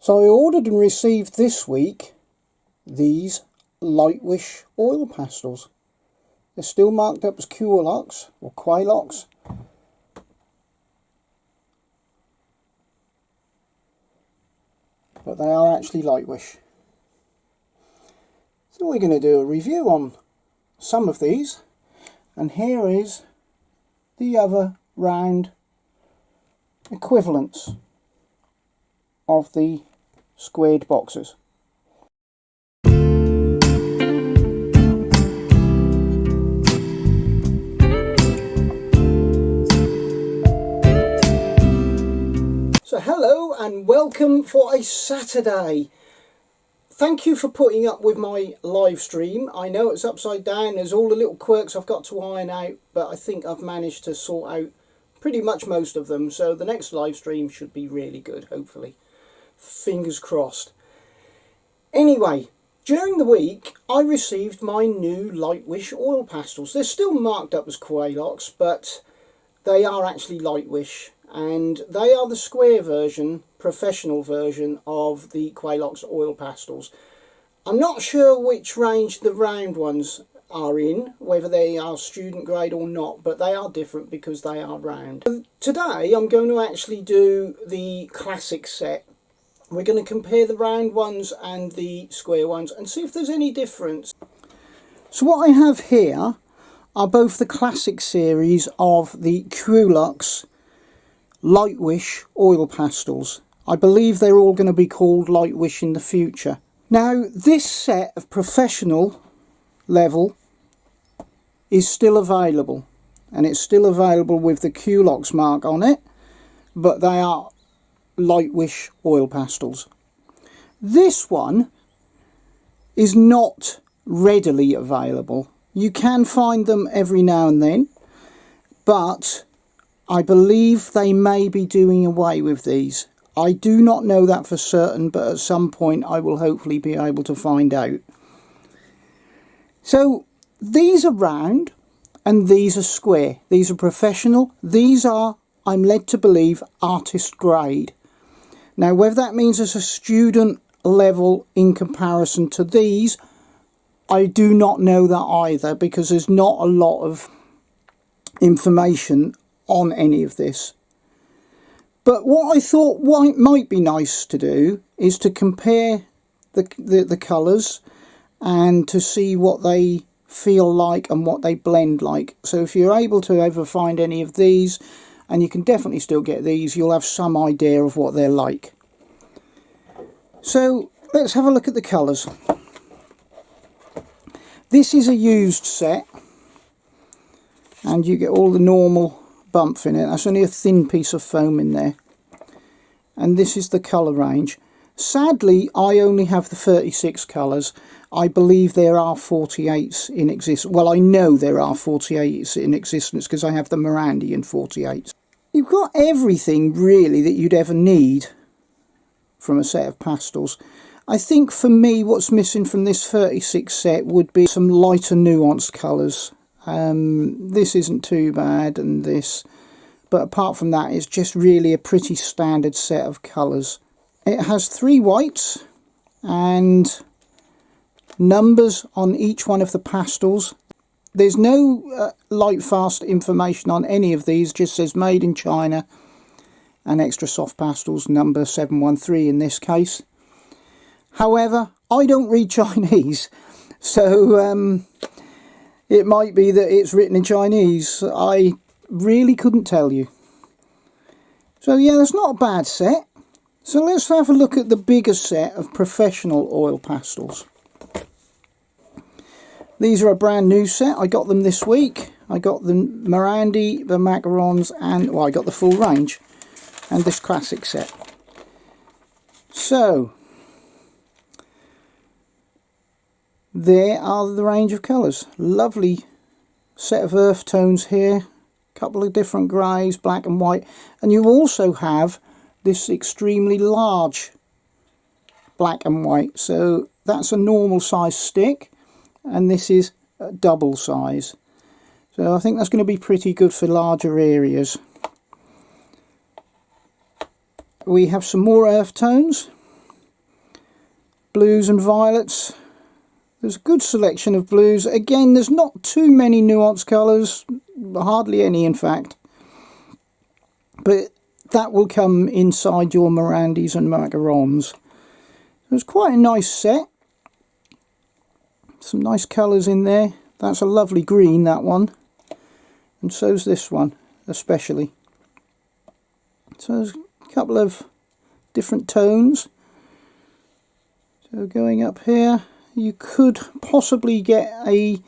So I ordered and received this week these Lightwish Oil Pastels. They're still marked up as Kuelox or Kuelox. But they are actually Lightwish. So we're going to do a review on some of these. And here is the other round equivalents of the squared boxes. So hello and welcome for a Saturday. Thank you for putting up with my live stream. I know it's upside down, there's all the little quirks I've got to iron out, but I think I've managed to sort out pretty much most of them, so the next live stream should be really good, hopefully. Fingers crossed. Anyway, during the week I received my new Lightwish Oil Pastels. They're still marked up as Kuelox, but they are actually Lightwish, and they are the square version, professional version of the Kuelox Oil Pastels. I'm not sure which range the round ones are in, whether they are student grade or not, but they are different because they are round. Today I'm going to actually do the classic set. We're going to compare the round ones and the square ones and see if there's any difference. So what I have here are both the classic series of the Kuelox Lightwish Oil Pastels. I believe they're all going to be called Lightwish in the future. Now this set of professional level is still available, and it's still available with the Kuelox mark on it, but they are Lightwish Oil Pastels. This one is not readily available. You can find them every now and then, but I believe they may be doing away with these. I do not know that for certain, but at some point I will hopefully be able to find out. So these are round and these are square. These are professional. These are, I'm led to believe, artist grade. Now whether that means as a student level in comparison to these, I do not know that either, because there's not a lot of information on any of this. But what I thought might be nice to do is to compare the colours and to see what they feel like and what they blend like. So if you're able to ever find any of these, and you can definitely still get these, you'll have some idea of what they're like. So let's have a look at the colours. This is a used set, and you get all the normal bump in it. That's only a thin piece of foam in there, and this is the colour range. Sadly I only have the 36 colours. I believe there are 48s in existence. Well, I know there are 48s in existence because I have the Mirandian 48s. You've got everything really that you'd ever need from a set of pastels. I think for me what's missing from this 36 set would be some lighter nuanced colours. This isn't too bad, and this, but apart from that it's just really a pretty standard set of colours. It has 3 whites and numbers on each one of the pastels. There's no light fast information on any of these, just says made in China and extra soft pastels, number 713 in this case. However, I don't read Chinese, so it might be that it's written in Chinese. I really couldn't tell you. So yeah, that's not a bad set. So let's have a look at the bigger set of professional oil pastels. These are a brand new set. I got them this week. I got the Mirandi, the macarons, and well, I got the full range, and this classic set. So there are the range of colours. Lovely set of earth tones here, a couple of different greys, black and white, and you also have this extremely large black and white. So that's a normal size stick, and this is a double size. So I think that's going to be pretty good for larger areas. We have some more earth tones. blues and violets. There's a good selection of blues. Again, there's not too many nuanced colours, hardly any in fact. But that will come inside your Mirandis and macarons. It's quite a nice set. Some nice colours in there. That's a lovely green, that one. And so's this one, especially. So there's a couple of different tones. So going up here, you could possibly get a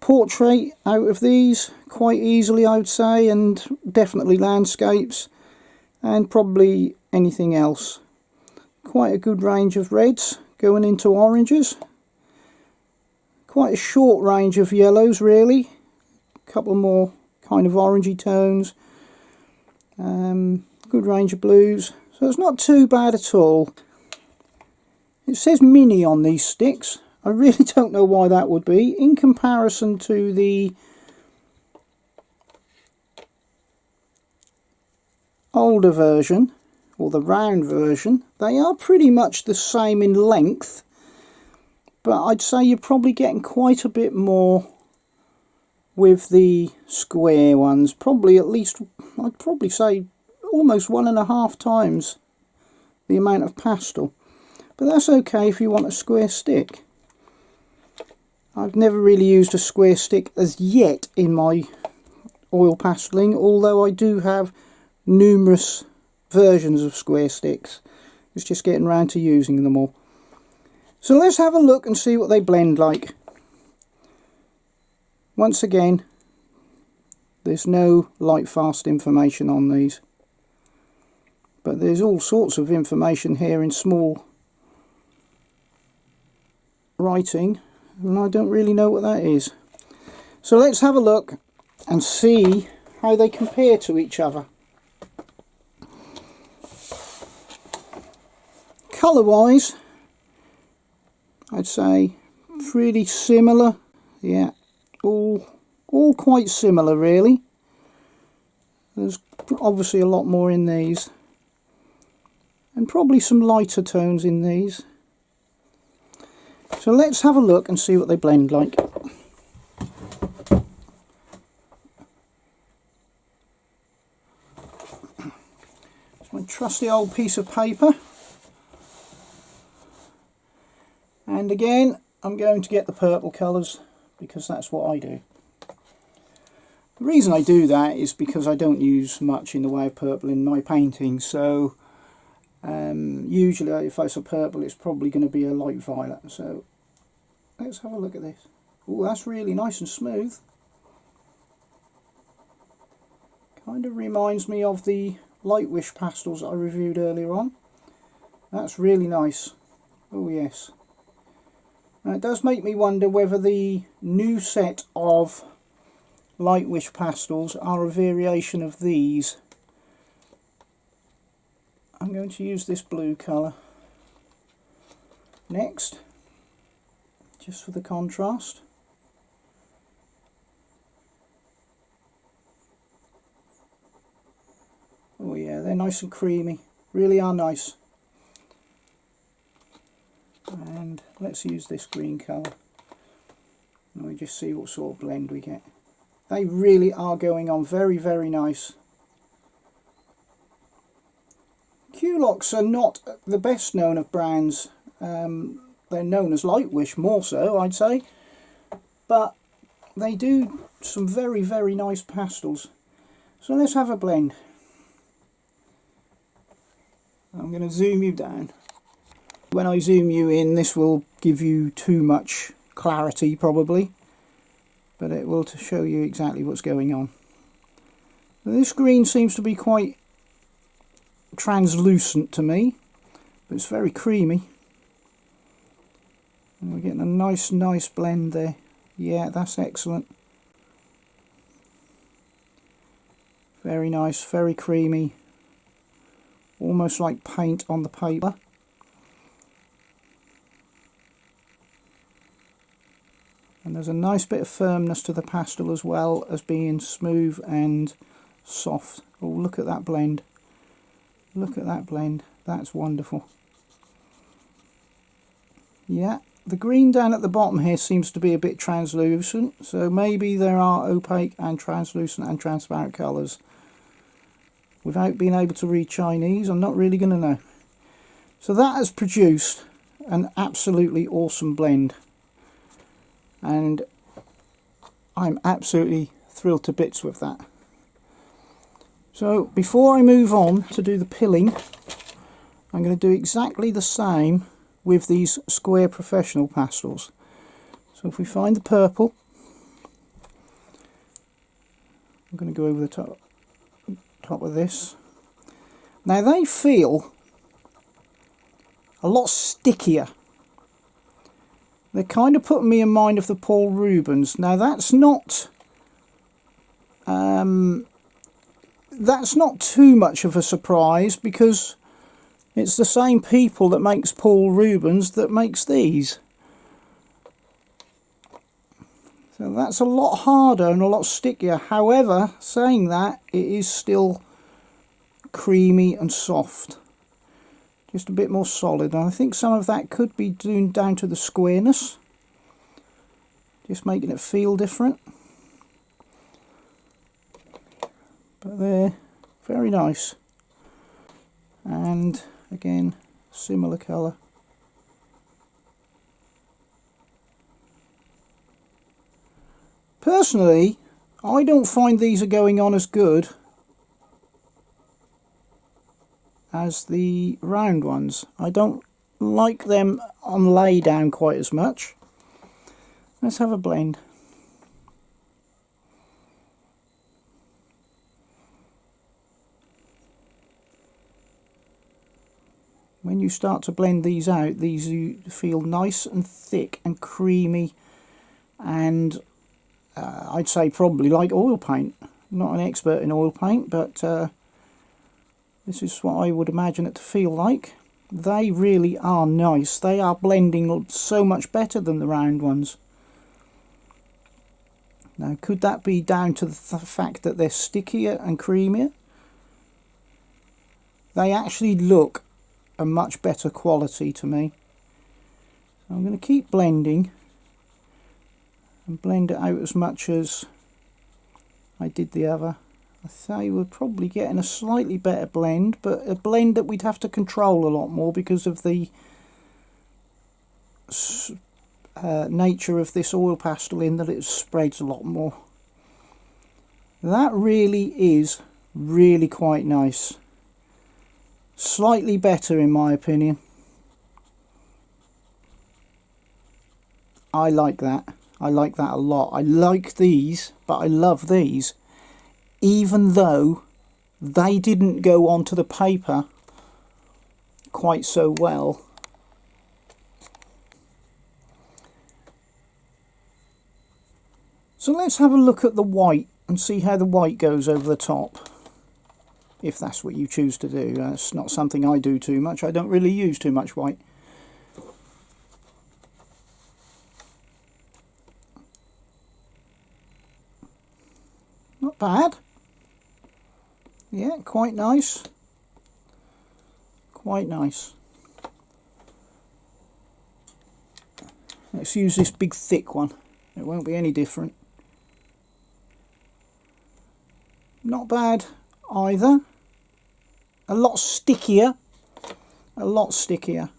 portrait out of these quite easily, I would say, and definitely landscapes, and probably anything else. Quite a good range of reds going into oranges. Quite a short range of yellows, really. A couple more kind of orangey tones. Good range of blues. So it's not too bad at all. It says mini on these sticks. I really don't know why that would be. In comparison to the older version, or the round version, they are pretty much the same in length. But I'd say you're probably getting quite a bit more with the square ones. Probably at least, I'd probably say almost 1.5 times the amount of pastel. But that's okay if you want a square stick. I've never really used a square stick as yet in my oil pasteling, although I do have numerous versions of square sticks. It's just getting around to using them all. So let's have a look and see what they blend like. Once again, there's no light fast information on these, but there's all sorts of information here in small writing, and I don't really know what that is. So let's have a look and see how they compare to each other. Colour wise, I'd say pretty similar. Yeah, all quite similar really. There's obviously a lot more in these, and probably some lighter tones in these. So let's have a look and see what they blend like. It's my trusty old piece of paper. And again, I'm going to get the purple colours because that's what I do. The reason I do that is because I don't use much in the way of purple in my paintings. So usually if it's a purple, it's probably going to be a light violet. So let's have a look at this. Oh, that's really nice and smooth. Kind of reminds me of the Lightwish pastels that I reviewed earlier on. That's really nice. Oh yes. Now it does make me wonder whether the new set of Lightwish pastels are a variation of these. I'm going to use this blue colour next, just for the contrast. Oh yeah, they're nice and creamy, really are nice. And let's use this green colour and we just see what sort of blend we get. They really are going on very, very nice. Kuelox are not the best known of brands. They're known as Lightwish more so, I'd say, but they do some very, very nice pastels. So let's have a blend. I'm going to zoom you down. When I zoom you in, this will give you too much clarity probably, but it will to show you exactly what's going on. Now, this green seems to be quite translucent to me, but it's very creamy. And we're getting a nice blend there. Yeah, that's excellent. Very nice, very creamy. Almost like paint on the paper. And there's a nice bit of firmness to the pastel as well as being smooth and soft. Oh, look at that blend. Look at that blend. That's wonderful. Yeah, the green down at the bottom here seems to be a bit translucent, so maybe there are opaque and translucent and transparent colours. Without being able to read Chinese, I'm not really going to know. So that has produced an absolutely awesome blend, and I'm absolutely thrilled to bits with that. So before I move on to do the pilling, I'm going to do exactly the same with these square professional pastels. So if we find the purple, I'm going to go over the top of this. Now they feel a lot stickier. They're kind of putting me in mind of the Paul Rubens. Now that's not too much of a surprise, because it's the same people that makes Paul Rubens that makes these. So that's a lot harder and a lot stickier. However, saying that, it is still creamy and soft. Just a bit more solid. And I think some of that could be down to the squareness. Just making it feel different. But they're very nice. And again, similar colour. Personally, I don't find these are going on as good as the round ones. I don't like them on lay down quite as much. Let's have a blend. When you start to blend these out, these feel nice and thick and creamy, and I'd say probably like oil paint. I'm not an expert in oil paint, but this is what I would imagine it to feel like. They really are nice. They are blending so much better than the round ones. Now, could that be down to the fact that they're stickier and creamier? They actually look a much better quality to me. So I'm going to keep blending and blend it out as much as I did the other. I say we're probably getting a slightly better blend, but a blend that we'd have to control a lot more because of the nature of this oil pastel, in that it spreads a lot more. That really is really quite nice. Slightly better in my opinion. I like that. I like that a lot. I like these, but I love these, even though they didn't go onto the paper quite so well. So let's have a look at the white and see how the white goes over the top, if that's what you choose to do. That's not something I do too much. I don't really use too much white. Not bad. Yeah, quite nice. Quite nice. Let's use this big thick one. It won't be any different. Not bad either. A lot stickier. A lot stickier.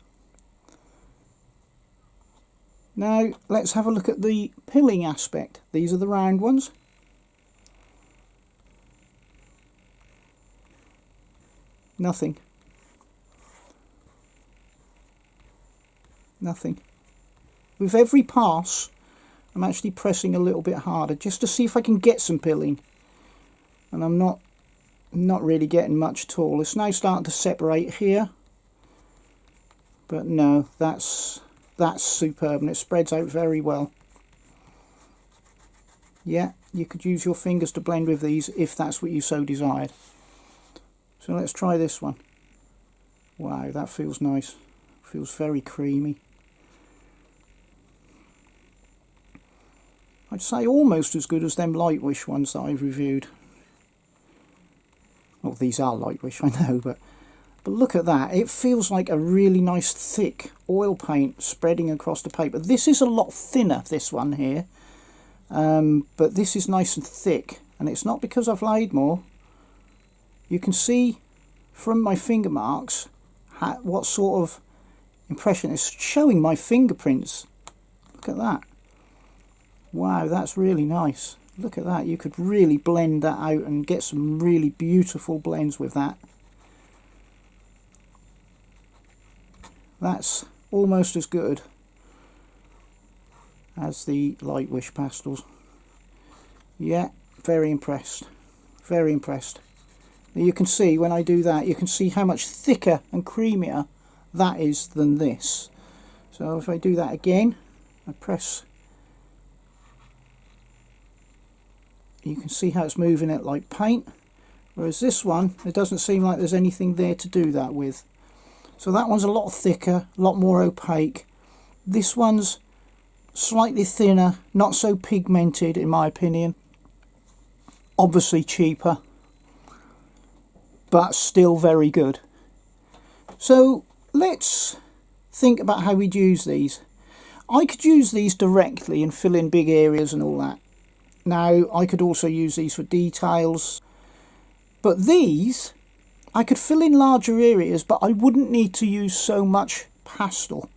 Now let's have a look at the pilling aspect. These are the round ones. Nothing. Nothing. With every pass, I'm actually pressing a little bit harder just to see if I can get some pilling. And I'm not really getting much at all. It's now starting to separate here. But no, that's superb, and it spreads out very well. Yeah, you could use your fingers to blend with these if that's what you so desired. So let's try this one. Wow, that feels nice. Feels very creamy. I'd say almost as good as them Lightwish ones that I've reviewed. Well, these are Lightwish, I know, but But look at that, it feels like a really nice thick oil paint spreading across the paper. This is a lot thinner, this one here, but this is nice and thick, and it's not because I've laid more. You can see from my finger marks what sort of impression it's showing, my fingerprints. Look at that. Wow, that's really nice. Look at that, you could really blend that out and get some really beautiful blends with that. That's almost as good as the Lightwish pastels. Yeah, very impressed. Very impressed. Now you can see when I do that, you can see how much thicker and creamier that is than this. So if I do that again, I press, you can see how it's moving it like paint. Whereas this one, it doesn't seem like there's anything there to do that with. So that one's a lot thicker, a lot more opaque. This one's slightly thinner, not so pigmented in my opinion. Obviously cheaper, but still very good. So let's think about how we'd use these. I could use these directly and fill in big areas and all that. Now I could also use these for details, but these I could fill in larger areas, but I wouldn't need to use so much pastel.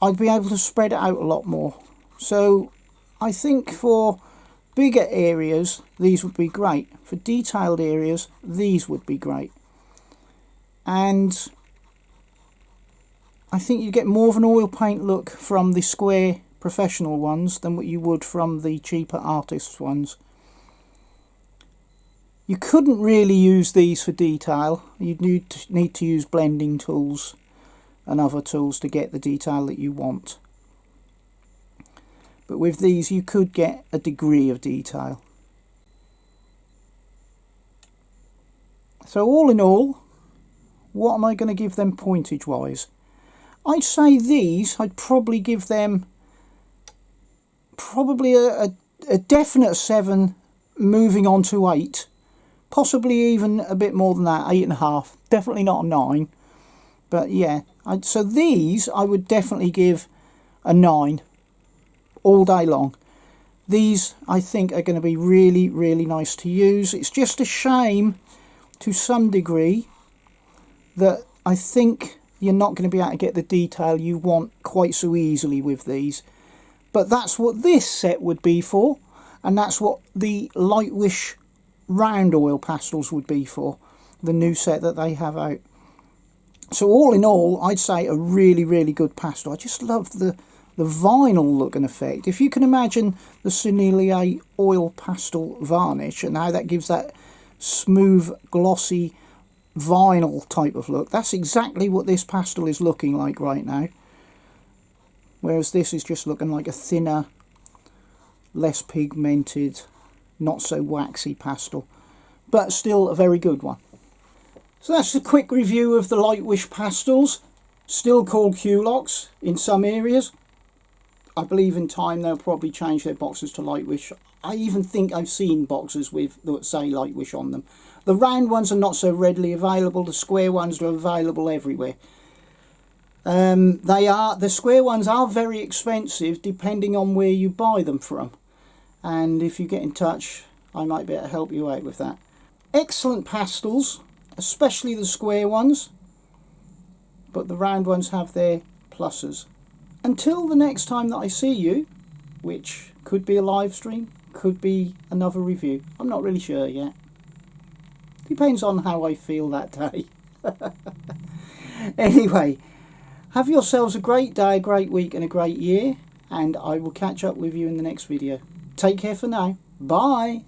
I'd be able to spread it out a lot more. So I think for bigger areas these would be great. For detailed areas these would be great. And I think you get more of an oil paint look from the square professional ones than what you would from the cheaper artist ones. You couldn't really use these for detail. You'd need to use blending tools and other tools to get the detail that you want. But with these you could get a degree of detail. So all in all, what am I going to give them pointage wise? I'd say these, I'd probably give them probably a definite 7, moving on to 8. Possibly even a bit more than that, 8.5. Definitely not a 9. But yeah, so these I would definitely give a 9 all day long. These I think are going to be really, really nice to use. It's just a shame to some degree that I think you're not going to be able to get the detail you want quite so easily with these. But that's what this set would be for, and that's what the Lightwish round oil pastels would be for, the new set that they have out. So all in all, I'd say a really, really good pastel. I just love the vinyl look and effect. If you can imagine the Sennelier oil pastel varnish and how that gives that smooth, glossy vinyl type of look, that's exactly what this pastel is looking like right now. Whereas this is just looking like a thinner, less pigmented, not so waxy pastel, but still a very good one. So that's a quick review of the Lightwish pastels, still called Kuelox in some areas. I believe in time they'll probably change their boxes to Lightwish. I even think I've seen boxes with that say Lightwish on them. The round ones are not so readily available, the square ones are available everywhere. The square ones are very expensive depending on where you buy them from. And if you get in touch, I might be able to help you out with that. Excellent pastels, especially the square ones, but the round ones have their pluses. Until the next time that I see you, which could be a live stream, could be another review, I'm not really sure yet. Depends on how I feel that day. Anyway, have yourselves a great day, a great week and a great year, and I will catch up with you in the next video. Take care for now. Bye.